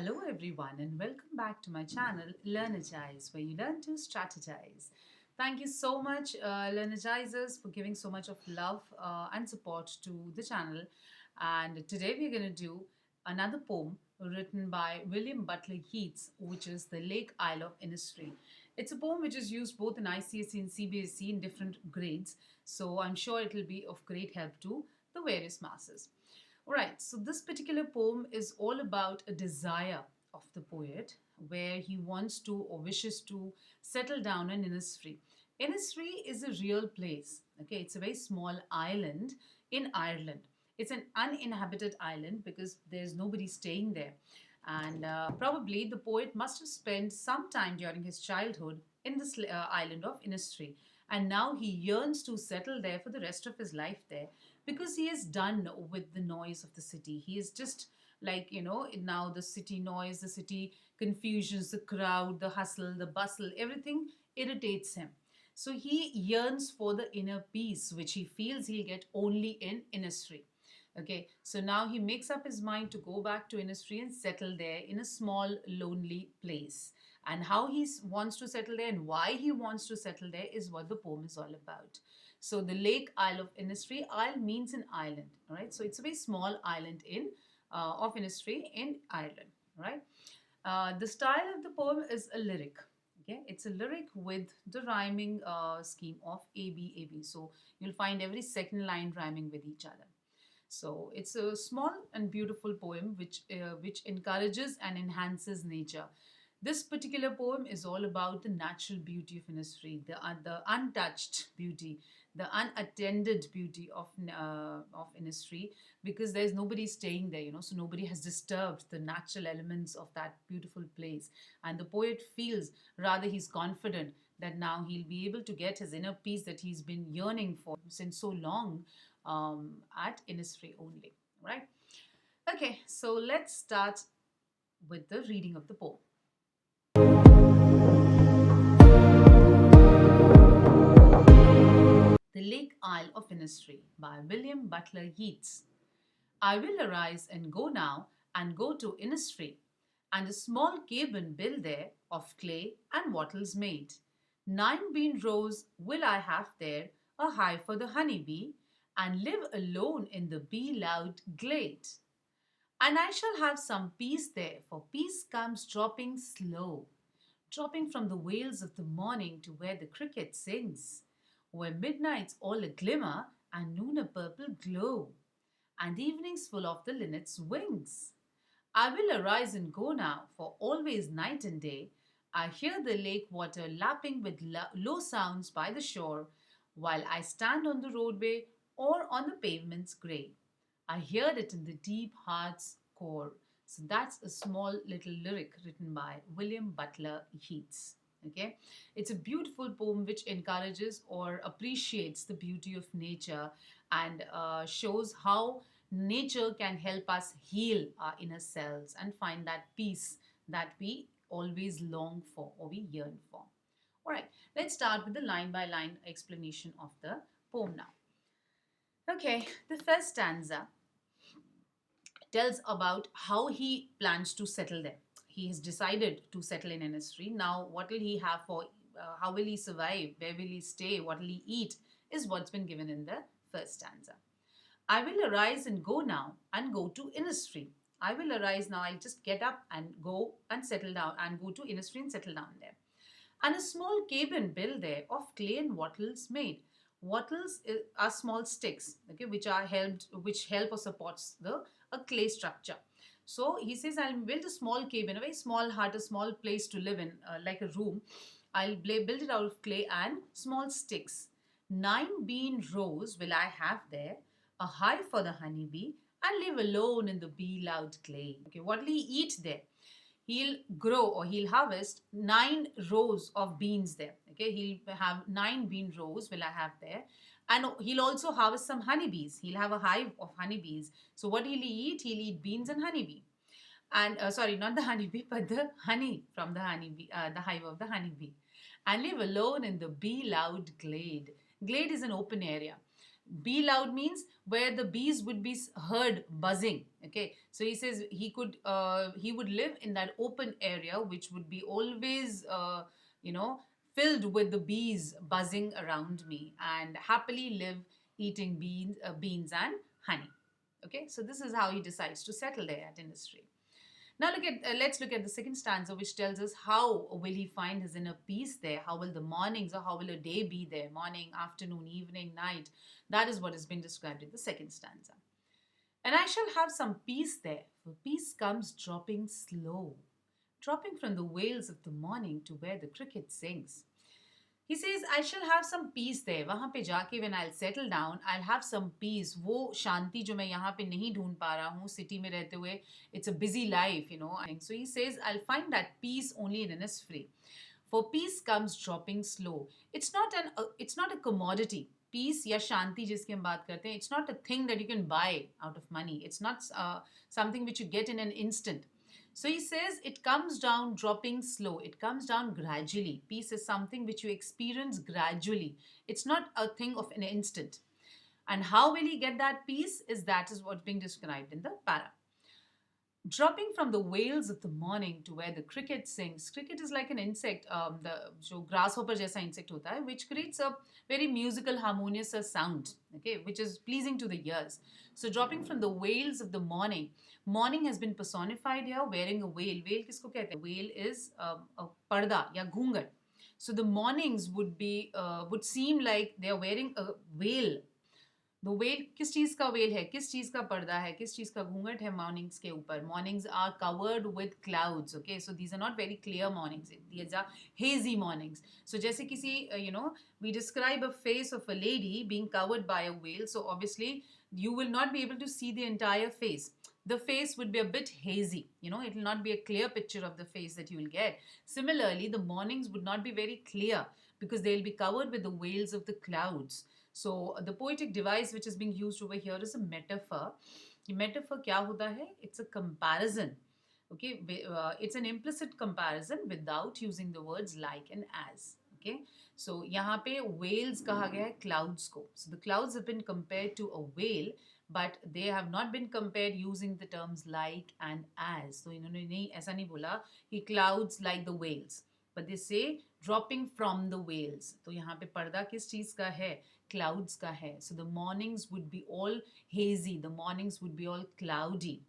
Hello everyone and welcome back to my channel Learnegize, where you learn to strategize. Thank you so much Learnegizers for giving so much of love and support to the channel. And today we're going to do another poem written by William Butler Yeats, which is The Lake Isle of Innisfree. It's a poem which is used both in ICSE and CBSE in different grades, so I'm sure it will be of great help to the various masses. Right, so this particular poem is all about a desire of the poet where he wants to or wishes to settle down in Innisfree. Innisfree is a real place. Okay, it's a very small island in Ireland. It's an uninhabited island because there's nobody staying there. And probably the poet must have spent some time during his childhood in this island of Innisfree. And now he yearns to settle there for the rest of his life there because he is done with the noise of the city. He is just like, now the city noise, the city confusions, the crowd, the hustle, the bustle, everything irritates him. So he yearns for the inner peace, which he feels he'll get only in Innisfree. Okay, so now he makes up his mind to go back to Innisfree and settle there in a small, lonely place. And how he wants to settle there and why he wants to settle there is what the poem is all about. So the Lake Isle of Innisfree, Isle means an island, all right? So it's a very small island in of Innisfree in Ireland, right? The style of the poem is a lyric. Okay, it's a lyric with the rhyming scheme of A B A B. So you'll find every second line rhyming with each other. So it's a small and beautiful poem which encourages and enhances nature. This particular poem is all about the natural beauty of Innisfree, the untouched beauty, the unattended beauty of Innisfree, because there's nobody staying there, so nobody has disturbed the natural elements of that beautiful place. And the poet feels, rather, he's confident that now he'll be able to get his inner peace that he's been yearning for since so long at Innisfree only, right? Okay, so let's start with the reading of the poem. The Lake Isle of Innisfree by William Butler Yeats. I will arise and go now and go to Innisfree, and a small cabin build there of clay and wattles made. 9 bean rows will I have there, a hive for the honey bee, and live alone in the bee-loud glade. And I shall have some peace there, for peace comes dropping slow, dropping from the vales of the morning to where the cricket sings, where midnight's all a glimmer and noon a purple glow, and evening's full of the linnet's wings. I will arise and go now, for always night and day I hear the lake water lapping with low sounds by the shore, while I stand on the roadway or on the pavement's grey. I hear it in the deep heart's core. So that's a small little lyric written by William Butler Yeats. Okay, it's a beautiful poem which encourages or appreciates the beauty of nature and shows how nature can help us heal our inner selves and find that peace that we always long for or we yearn for. All right, let's start with the line by line explanation of the poem now. Okay, the first stanza tells about how he plans to settle there. He has decided to settle in Innisfree. Now, what will he have for, how will he survive, where will he stay, what will he eat, is what's been given in the first stanza. I will arise and go now and go to Innisfree. I will arise now, I'll just get up and go and settle down and go to Innisfree and settle down there. And a small cabin built there of clay and wattles made. Wattles are small sticks, okay, which help or supports the a clay structure. So he says, I'll build a small cabin, a very small hut, a small place to live in, like a room. I'll build it out of clay and small sticks. 9 bean rows will I have there, a hive for the honeybee, and live alone in the bee-loud clay. Okay, what will he eat there? He'll grow or he'll harvest 9 rows of beans there. Okay, he'll have 9 bean rows will I have there. And he'll also harvest some honeybees. He'll have a hive of honeybees. So what will he eat? He'll eat beans and honeybee. And sorry, not the honeybee, but the honey from the honeybee, the hive of the honeybee. And live alone in the bee-loud glade. Glade is an open area. Be loud means where the bees would be heard buzzing. Okay, so he says he would live in that open area which would be always you know filled with the bees buzzing around me, and happily live eating beans and honey. Okay, so this is how he decides to settle there at industry. Now let's look at the second stanza, which tells us how will he find his inner peace there. How will the mornings, or how will a day be there? Morning, afternoon, evening, night. That is what has been described in the second stanza. And I shall have some peace there, for peace comes dropping slow, dropping from the wails of the morning to where the cricket sings. He says, I shall have some peace there. वहाँ पे जाके when I'll settle down, I'll have some peace. वो शांति जो मैं यहाँ पे नहीं ढूंढ पा रहा हूँ city में रहते हुए, it's a busy life, you know. So he says, I'll find that peace only in Innisfree. For peace comes dropping slow. It's not a commodity. Peace या शांति जिसकी हम बात करते हैं, it's not a thing that you can buy out of money. It's not something which you get in an instant. So he says it comes down dropping slow. It comes down gradually. Peace is something which you experience gradually. It's not a thing of an instant. And how will he get that peace? That is what's being described in the para. Dropping from the wails of the morning to where the cricket sings. Cricket is like an insect, the grasshopper jaisa insect hota hai, which creates a very musical, harmonious sound, okay, which is pleasing to the ears. So dropping from the wails of the morning. Morning has been personified here, wearing a veil. Veil kisko kehte hain? Veil is a parda ya ghungat. So the mornings would seem like they are wearing a veil. The veil, किस चीज का veil है, किस चीज का पर्दा है, किस चीज का घूंघट है mornings के ऊपर. Mornings are covered with clouds. Okay, so these are not very clear mornings. These are hazy mornings. So जैसे किसी we describe a face of a lady being covered by a veil. So obviously you will not be able to see the entire face. The face would be a bit hazy. It will not be a clear picture of the face that you will get. Similarly, the mornings would not be very clear because they'll be covered with the veils of the clouds. So the poetic device which is being used over here is a metaphor. The metaphor क्या होता है? It's a comparison. Okay, it's an implicit comparison without using the words like and as. Okay, so यहाँ पे whales कहा गया है clouds को. So the clouds have been compared to a whale, but they have not been compared using the terms like and as. So इन्होंने नहीं ऐसा नहीं बोला कि clouds like the whales, but they say dropping from the whales. तो यहाँ पे पर्दा किस चीज का है? Clouds ka hai. So the mornings would be all hazy. The mornings would be all cloudy.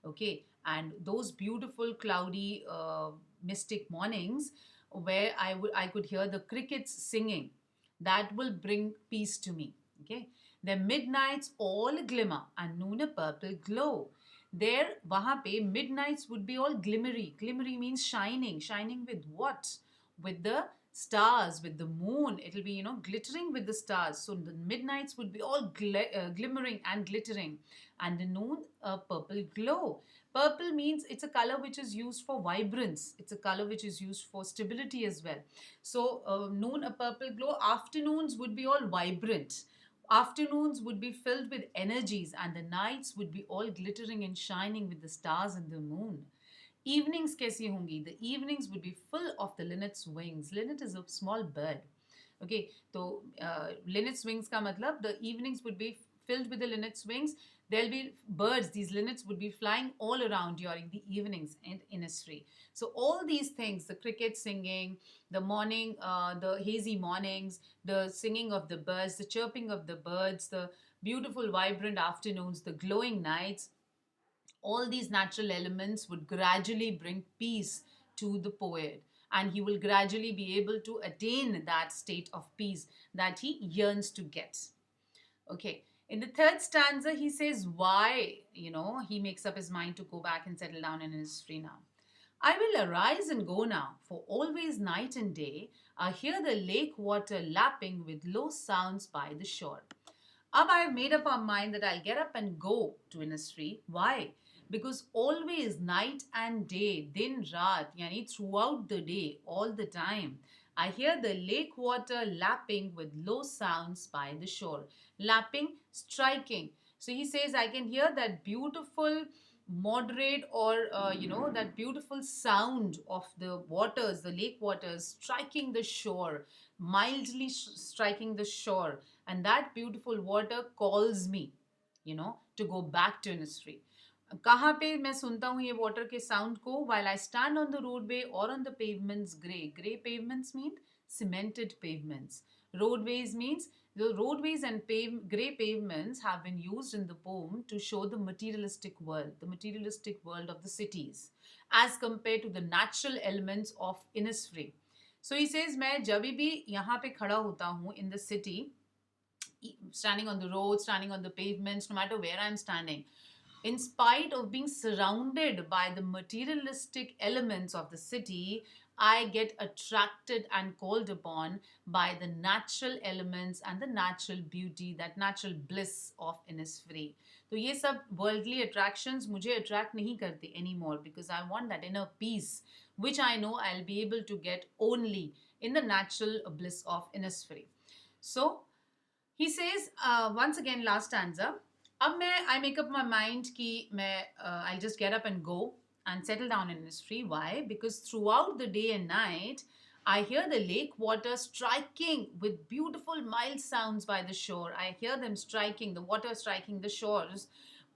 Okay, and those beautiful cloudy mystic mornings where I could hear the crickets singing, that will bring peace to me. Okay, their midnights all glimmer and noon a purple glow. There, wahan pe midnights would be all glimmery. Glimmery means shining. Shining with what? With the stars, with the moon. It'll be glittering with the stars. So the midnights would be all glimmering and glittering, and the noon a purple glow. Purple means it's a color which is used for vibrance. It's a color which is used for stability as well. So noon a purple glow. Afternoons would be all vibrant. Afternoons would be filled with energies, and the nights would be all glittering and shining with the stars and the moon. Evenings कैसी होंगी? The evenings would be full of the linnet's wings. Linnet is a small bird. Okay, so linnet's wings का मतलब the evenings would be filled with the linnet's wings. There'll be birds, these linnets would be flying all around during the evenings in Innisfree. So all these things, the cricket singing, the morning, the hazy mornings, the singing of the birds, the chirping of the birds, the beautiful vibrant afternoons, the glowing nights, all these natural elements would gradually bring peace to the poet, and he will gradually be able to attain that state of peace that he yearns to get. Okay, in the third stanza, he says why, he makes up his mind to go back and settle down in Innisfree now. I will arise and go now, for always night and day I hear the lake water lapping with low sounds by the shore. Ab I have made up our mind that I'll get up and go to Innisfree. Why? Because always night and day, din raat, yani throughout the day, all the time, I hear the lake water lapping with low sounds by the shore. Lapping, striking. So he says, I can hear that beautiful, moderate, or that beautiful sound of the waters, the lake waters striking the shore, mildly striking the shore. and that beautiful water calls me, to go back to Innisfree. कहाँ पे मैं सुनता हूँ ये water के sound को? While I stand on the roadway or on the pavements, gray pavements mean cemented pavements. Roadways means the roadways and gray pavements have been used in the poem to show the materialistic world of the cities, as compared to the natural elements of Innisfree. So he says, मैं जब भी यहाँ पे खड़ा होता हूँ in the city, standing on the road, standing on the pavements, no matter where I'm standing, in spite of being surrounded by the materialistic elements of the city, I get attracted and called upon by the natural elements and the natural beauty, that natural bliss of Innisfree. तो ये सब worldly attractions मुझे attract नहीं करते anymore, because I want that inner peace which I know I'll be able to get only in the natural bliss of Innisfree. So he says, once again, last stanza. अब मैं I make up my mind कि मैं I'll just get up and go and settle down in Innisfree. Why? Because throughout the day and night, I hear the lake water striking with beautiful mild sounds by the shore. I hear them striking, the water striking the shores.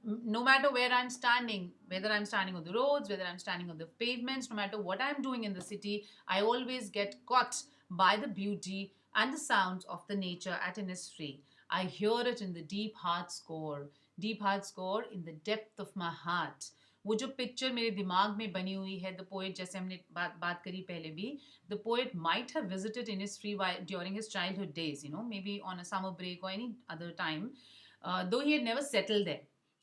No matter where I'm standing, whether I'm standing on the roads, whether I'm standing on the pavements, no matter what I'm doing in the city, I always get caught by the beauty and the sounds of the nature at Innisfree. I hear it in the deep heart score in the depth of my heart. वो जो picture मेरे दिमाग में बनी हुई है, the poet, जैसे हमने बात करी पहले भी, the poet might have visited Innisfree during his childhood days, maybe on a summer break or any other time, though he had never settled there.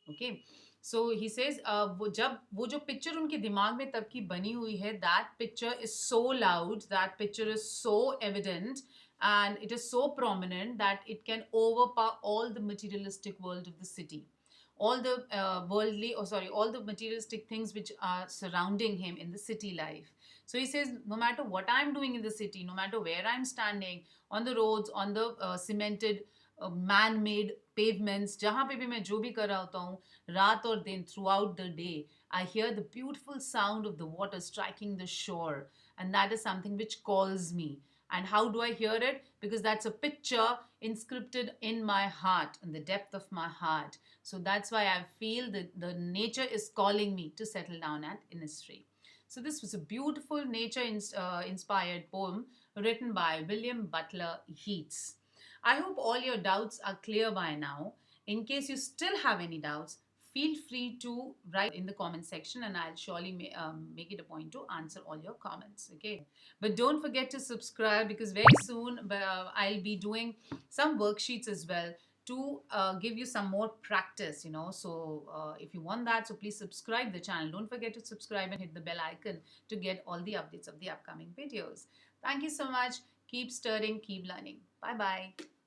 Okay, so he says, वो जो picture उनके दिमाग में तब की बनी हुई है, that picture is so loud, that picture is so evident, and it is so prominent that it can overpower all the materialistic world of the city, all the all the materialistic things which are surrounding him in the city life. So he says, no matter what I'm doing in the city, no matter where I'm standing, on the roads, on the cemented man-made pavements, जहाँ पे भी मैं जो भी कर रहा होता हूँ, रात और दिन, throughout the day, I hear the beautiful sound of the water striking the shore, and that is something which calls me. And how do I hear it? Because that's a picture inscripted in my heart, in the depth of my heart. So that's why I feel that the nature is calling me to settle down at Innisfree. So this was a beautiful nature-inspired poem written by William Butler Yeats. I hope all your doubts are clear by now. In case you still have any doubts, feel free to write in the comment section, and I'll surely make it a point to answer all your comments. Okay, but don't forget to subscribe, because very soon I'll be doing some worksheets as well to give you some more practice, so if you want that, so please subscribe the channel. Don't forget to subscribe and hit the bell icon to get all the updates of the upcoming videos. Thank you so much. Keep stirring, keep learning. Bye bye.